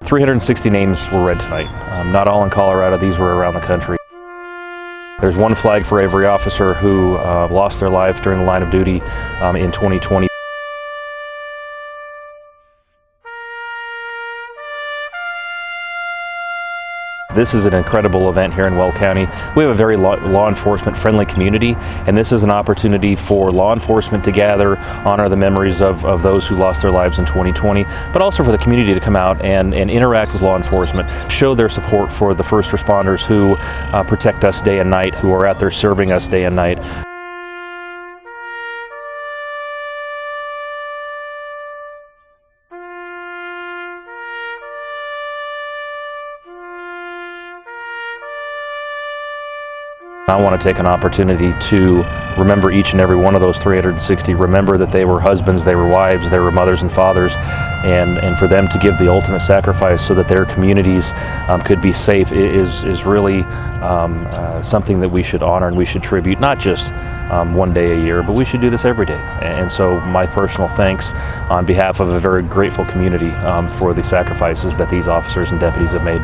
360 names were read tonight. Not all in Colorado, these were around the country. There's one flag for every officer who lost their life during the line of duty in 2020. This is an incredible event here in Weld County. We have a very law enforcement friendly community, and this is an opportunity for law enforcement to gather, honor the memories of those who lost their lives in 2020, but also for the community to come out and interact with law enforcement, show their support for the first responders who protect us day and night, who are out there serving us day and night. I want to take an opportunity to remember each and every one of those 360, remember that they were husbands, they were wives, they were mothers and fathers, and for them to give the ultimate sacrifice so that their communities could be safe is really something that we should honor and we should tribute, not just one day a year, but we should do this every day. And so my personal thanks on behalf of a very grateful community for the sacrifices that these officers and deputies have made.